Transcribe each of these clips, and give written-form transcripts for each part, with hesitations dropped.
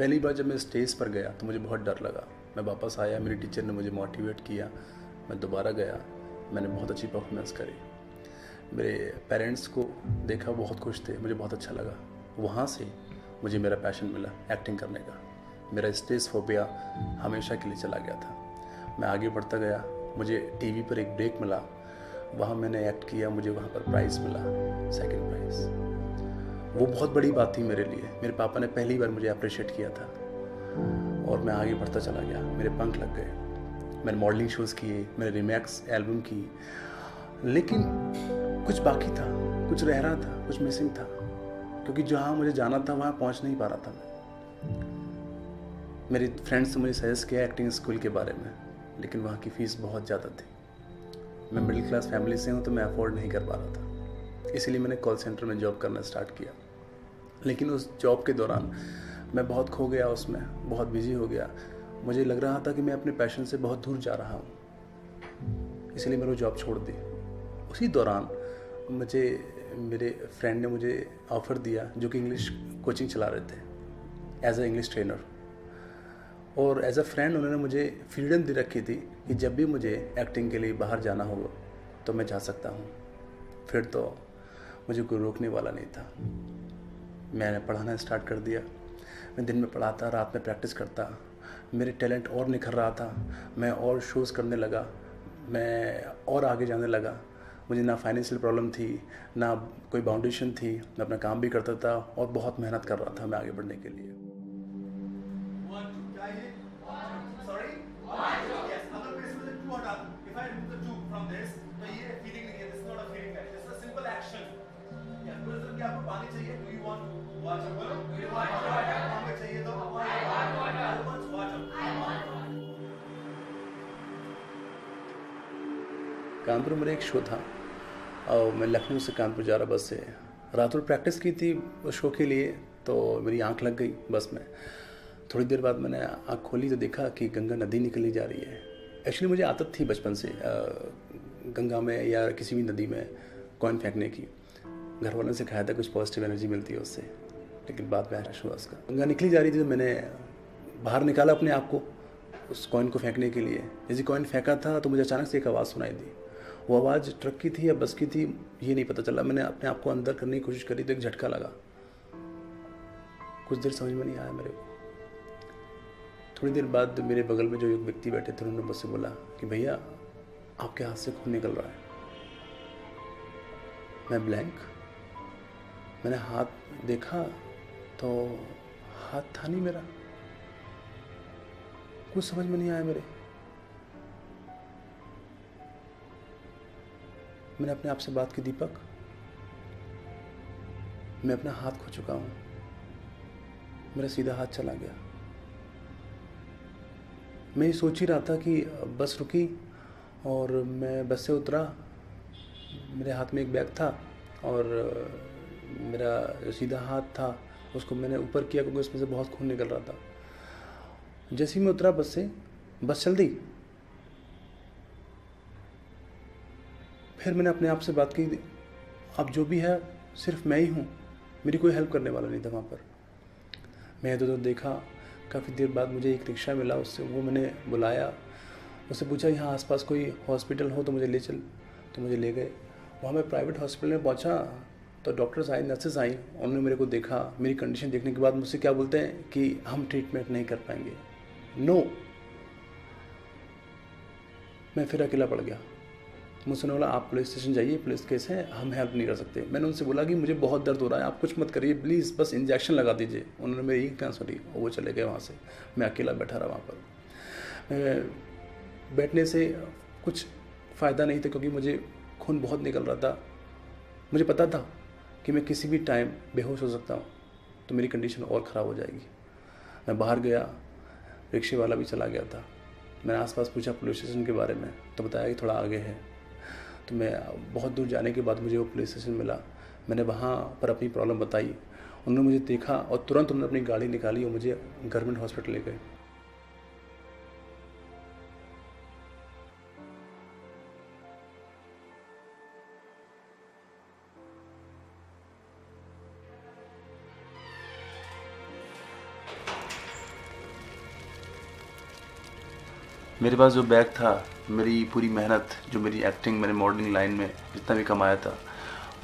पहली बार जब मैं स्टेज पर गया तो मुझे बहुत डर लगा। मैं वापस आया, मेरी टीचर ने मुझे मोटिवेट किया, मैं दोबारा गया, मैंने बहुत अच्छी परफॉर्मेंस करी। मेरे पेरेंट्स को देखा, बहुत खुश थे, मुझे बहुत अच्छा लगा। वहाँ से मुझे मेरा पैशन मिला एक्टिंग करने का। मेरा स्टेज फोबिया हमेशा के लिए चला गया था। मैं आगे बढ़ता गया, मुझे टीवी पर एक ब्रेक मिला, वहाँ मैंने एक्ट किया, मुझे वहाँ पर प्राइज़ मिला, सेकंड प्राइज़। वो बहुत बड़ी बात थी मेरे लिए। मेरे पापा ने पहली बार मुझे अप्रिशिएट किया था और मैं आगे बढ़ता चला गया, मेरे पंख लग गए। मैंने मॉडलिंग शोज़ किए, मैंने रीमेक्स एल्बम की, लेकिन कुछ बाकी था, कुछ रह रहा था, कुछ मिसिंग था, क्योंकि जहाँ मुझे जाना था वहाँ पहुँच नहीं पा रहा था मैं। मेरे फ्रेंड्स ने मुझे सजेस्ट किया एक्टिंग स्कूल के बारे में, लेकिन वहाँ की फ़ीस बहुत ज़्यादा थी। मैं मिडिल क्लास फैमिली से हूँ तो मैं अफोर्ड नहीं कर पा रहा था। इसीलिए मैंने कॉल सेंटर में जॉब करना स्टार्ट किया। लेकिन उस जॉब के दौरान मैं बहुत खो गया, उसमें बहुत बिजी हो गया। मुझे लग रहा था कि मैं अपने पैशन से बहुत दूर जा रहा हूँ, इसलिए मैंने वो जॉब छोड़ दी। उसी दौरान मुझे मेरे फ्रेंड ने मुझे ऑफ़र दिया, जो कि इंग्लिश कोचिंग चला रहे थे एज अ इंग्लिश ट्रेनर। और एज अ फ्रेंड उन्होंने मुझे फ्रीडम दे रखी थी कि जब भी मुझे एक्टिंग के लिए बाहर जाना होगा तो मैं जा सकता हूँ। फिर तो मुझे कोई रोकने वाला नहीं था। मैंने पढ़ाना स्टार्ट कर दिया। मैं दिन में पढ़ाता, रात में प्रैक्टिस करता। मेरे टैलेंट और निखर रहा था, मैं और शोज़ करने लगा, मैं और आगे जाने लगा। मुझे ना फाइनेंशियल प्रॉब्लम थी, ना कोई बाउंडेशन थी, मैं अपना काम भी करता था और बहुत मेहनत कर रहा था मैं आगे बढ़ने के लिए। कानपुर में एक शो था और मैं लखनऊ से कानपुर जा रहा बस से। रात भर प्रैक्टिस की थी उस शो के लिए, तो मेरी आंख लग गई बस में। थोड़ी देर बाद मैंने आंख खोली तो देखा कि गंगा नदी निकली जा रही है। एक्चुअली मुझे आदत थी बचपन से गंगा में या किसी भी नदी में कॉइन फेंकने की। घर वालों ने सिखाया था, कुछ पॉजिटिव एनर्जी मिलती है उससे। लेकिन बाद में हर्ष हुआ उसका। गंगा निकली जा रही थी तो मैंने बाहर निकाला अपने आप को उस कॉइन को फेंकने के लिए। जैसे कॉइन फेंका था तो मुझे अचानक से एक आवाज़ सुनाई दी। वो आवाज़ ट्रक की थी या बस की थी ये नहीं पता चला। मैंने अपने आप को अंदर करने की कोशिश करी तो एक झटका लगा। कुछ देर समझ में नहीं आया मेरे को। थोड़ी देर बाद मेरे बगल में जो एक व्यक्ति बैठे थे उन्होंने मुझसे बोला कि भैया आपके हाथ से खून निकल रहा है। मैं ब्लैंक। मैंने हाथ देखा तो हाथ था नहीं मेरा। कुछ समझ में नहीं आया मेरे। मैंने अपने आप से बात की, दीपक मैं अपना हाथ खो चुका हूँ। मेरा सीधा हाथ चला गया। मैं ये सोच ही रहा था कि बस रुकी और मैं बस से उतरा। मेरे हाथ में एक बैग था और मेरा जो सीधा हाथ था उसको मैंने ऊपर किया क्योंकि उसमें से बहुत खून निकल रहा था। जैसे ही मैं उतरा बस से, बस चल दी। फिर मैंने अपने आप से बात की, अब जो भी है सिर्फ मैं ही हूँ, मेरी कोई हेल्प करने वाला नहीं था वहाँ पर। मैं इधर उधर देखा। काफ़ी देर बाद मुझे एक रिक्शा मिला, उससे वो मैंने बुलाया, उससे पूछा यहाँ आसपास कोई हॉस्पिटल हो तो मुझे ले चल। तो मुझे ले गए। वहाँ मैं प्राइवेट हॉस्पिटल में पहुँचा तो डॉक्टर्स आए, नर्सेस आई। उन्होंने मेरे को देखा। मेरी कंडीशन देखने के बाद मुझसे क्या बोलते हैं कि हम ट्रीटमेंट नहीं कर पाएंगे। नो। मैं फिर अकेला पड़ गया। मुझसे बोला आप पुलिस स्टेशन जाइए, पुलिस केस है, हम हेल्प नहीं कर सकते। मैंने उनसे बोला कि मुझे बहुत दर्द हो रहा है, आप कुछ मत करिए प्लीज़, बस इंजेक्शन लगा दीजिए। उन्होंने मेरी क्या सुनी और वो चले गए वहाँ से। मैं अकेला बैठा रहा वहाँ पर। बैठने से कुछ फ़ायदा नहीं था क्योंकि मुझे खून बहुत निकल रहा था। मुझे पता था कि मैं किसी भी टाइम बेहोश हो सकता हूँ तो मेरी कंडीशन और ख़राब हो जाएगी। मैं बाहर गया, रिक्शे वाला भी चला गया था। मैंने आसपास पूछा पुलिस स्टेशन के बारे में तो बताया कि थोड़ा आगे है। तो मैं बहुत दूर जाने के बाद मुझे वो पुलिस स्टेशन मिला। मैंने वहाँ पर अपनी प्रॉब्लम बताई। उन्होंने मुझे देखा और तुरंत उन्होंने अपनी गाड़ी निकाली और मुझे गवर्नमेंट हॉस्पिटल ले गए। मेरे पास जो बैग था, मेरी पूरी मेहनत, जो मेरी एक्टिंग, मैंने मॉडलिंग लाइन में जितना भी कमाया था,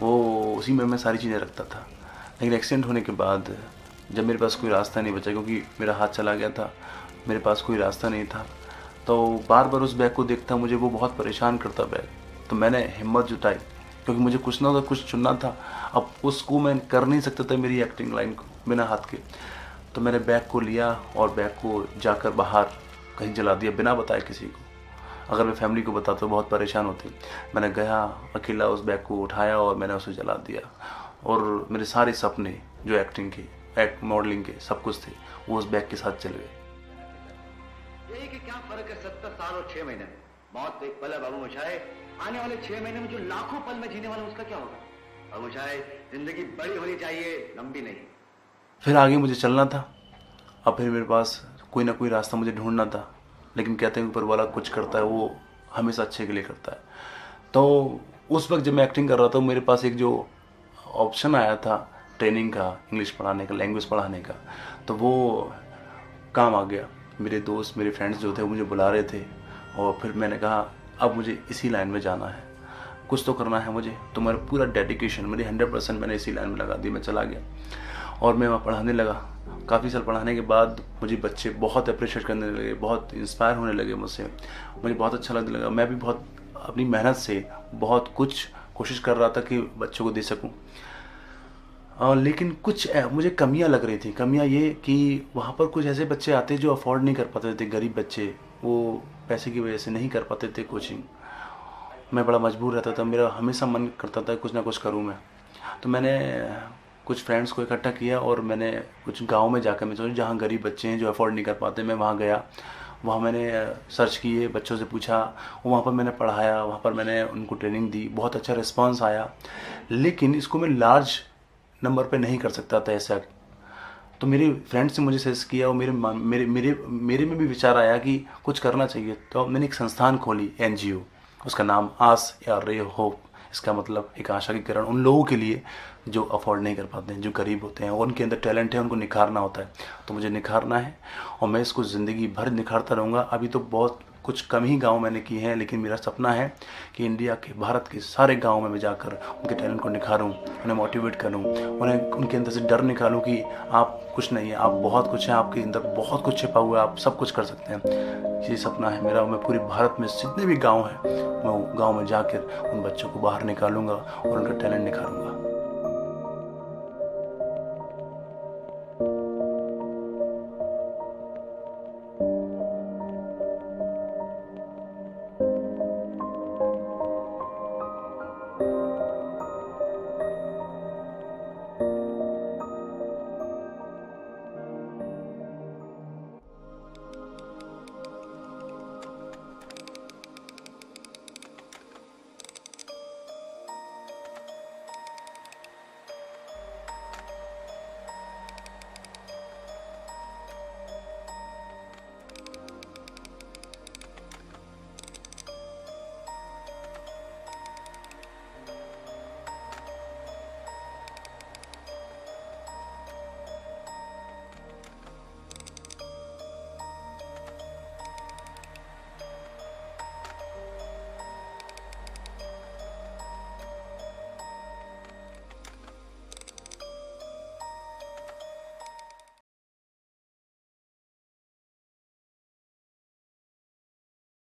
वो उसी में मैं सारी चीज़ें रखता था। लेकिन एक्सीडेंट होने के बाद जब मेरे पास कोई रास्ता नहीं बचा, क्योंकि मेरा हाथ चला गया था, मेरे पास कोई रास्ता नहीं था, तो बार बार उस बैग को देखता, मुझे वो बहुत परेशान करता बैग। तो मैंने हिम्मत जुटाई, क्योंकि मुझे कुछ ना कुछ चुनना था। अब उसको मैं कर नहीं सकता था, मेरी एक्टिंग लाइन को, बिना हाथ के। तो मैंने बैग को लिया और बैग को जाकर बाहर कहीं जला दिया, बिना बताए किसी को। अगर मैं फैमिली को बताता तो बहुत परेशान होती। मैंने गया अकेला, उस बैग को उठाया और मैंने उसे जला दिया। और मेरे सारे सपने जो एक्टिंग के, मॉडलिंग के, सब कुछ थे, वो उस बैग के साथ चले गए। यही कि क्या फर्क है 70 साल और 6 महीने में। मौत एक पल है बाबू मोशाय, आने वाले 6 महीने में जो लाखों पल में जीने वाला उसका क्या होगा। बाबू मोशाय, जिंदगी बड़ी होनी चाहिए, लंबी नहीं। फिर आगे मुझे चलना था। अब फिर मेरे पास कोई ना कोई रास्ता मुझे ढूंढना था। लेकिन कहते हैं ऊपर वाला कुछ करता है, वो हमेशा अच्छे के लिए करता है। तो उस वक्त जब मैं एक्टिंग कर रहा था, मेरे पास एक जो ऑप्शन आया था ट्रेनिंग का, इंग्लिश पढ़ाने का, लैंग्वेज पढ़ाने का, तो वो काम आ गया। मेरे दोस्त, मेरे फ्रेंड्स जो थे, वो मुझे बुला रहे थे। और फिर मैंने कहा अब मुझे इसी लाइन में जाना है, कुछ तो करना है मुझे। तो मेरा पूरा डेडिकेशन, मेरी 100% मैंने इसी लाइन में लगा दी। मैं चला गया और मैं वहाँ पढ़ाने लगा। काफ़ी साल पढ़ाने के बाद मुझे बच्चे बहुत अप्रिशिएट करने लगे, बहुत इंस्पायर होने लगे मुझसे। मुझे बहुत अच्छा लगने लगा। मैं भी बहुत अपनी मेहनत से बहुत कुछ कोशिश कर रहा था कि बच्चों को दे सकूं। लेकिन कुछ मुझे कमियां लग रही थी। कमियां ये कि वहाँ पर कुछ ऐसे बच्चे आते जो अफोर्ड नहीं कर पाते थे, गरीब बच्चे, वो पैसे की वजह से नहीं कर पाते थे कोचिंग। मैं बड़ा मजबूर रहता था, मेरा हमेशा मन करता था कुछ ना कुछ करूँ मैं। तो मैंने कुछ फ्रेंड्स को इकट्ठा किया और मैंने कुछ गांव में जाकर, मैं सोचा जहाँ गरीब बच्चे हैं जो अफोर्ड नहीं कर पाते, मैं वहाँ गया। वहाँ मैंने सर्च किए, बच्चों से पूछा, वहाँ पर मैंने पढ़ाया, वहाँ पर मैंने उनको ट्रेनिंग दी। बहुत अच्छा रिस्पांस आया। लेकिन इसको मैं लार्ज नंबर पे नहीं कर सकता था ऐसा। तो मेरे फ्रेंड्स ने मुझे सजेस्ट किया और मेरे में भी विचार आया कि कुछ करना चाहिए। तो मैंने एक संस्थान खोली, NGO। उसका नाम आस या रे होप, इसका मतलब एक आशा की किरण, उन लोगों के लिए जो अफोर्ड नहीं कर पाते हैं, जो गरीब होते हैं, और उनके अंदर टैलेंट है, उनको निखारना होता है। तो मुझे निखारना है और मैं इसको ज़िंदगी भर निखारता रहूँगा। अभी तो बहुत कुछ कम ही गांव मैंने किए हैं, लेकिन मेरा सपना है कि इंडिया के, भारत के सारे गाँव में मैं जाकर उनके टैलेंट को निखारूँ, उन्हें मोटिवेट करूँ, उन्हें उनके अंदर से डर निकालूँ कि आप कुछ नहीं है, आप बहुत कुछ हैं, आपके अंदर बहुत कुछ छिपा हुआ है, आप सब कुछ कर सकते हैं। ये सपना है मेरा। मैं पूरे भारत में जितने भी गाँव हैं, मैं गाँव में जाकर उन बच्चों को बाहर निकालूंगा और उनका टैलेंट निखारूंगा।